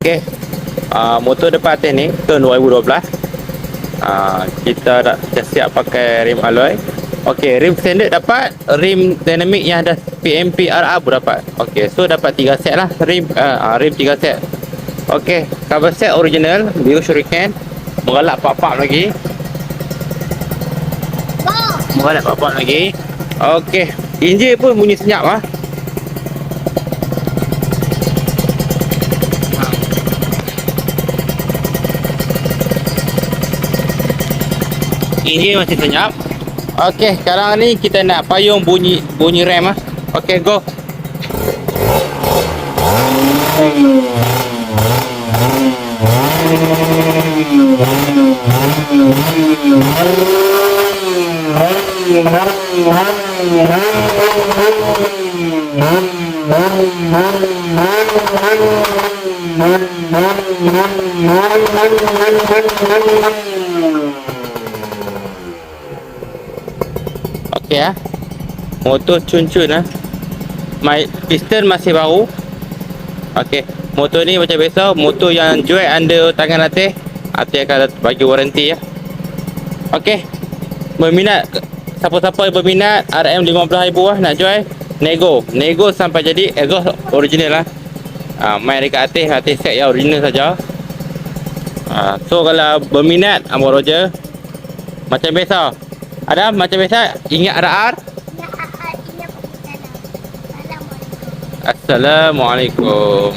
Okey. Motor depan atas ni tahun 2012. Kita dah siap pakai rim alloy. Okey, rim standard dapat, rim dynamic yang ada PMP RR pun dapat. Okey, so dapat 3 set lah rim 3 set. Okey, cover set original biru shuriken, mengalak pap-pap lagi. Mengalak pap-pap lagi. Okey, enjin pun bunyi senyap ah. Enjin masih senyap. Okey, sekarang ni kita nak payung bunyi rem ah. Okey, go. Okey ah. Motor cun-cun ah. Piston masih baru. Okey, motor ni macam biasa, motor yang jual under tangan atas akan bagi waranti ya. Okey. Berminat, siapa-siapa yang berminat RM15,000 lah nak jual, nego sampai jadi exhaust original lah. Main dekat atas set yang original saja. So kalau berminat Abang Roger macam biasa. Adam, macam biasa ingat RR. Assalamualaikum.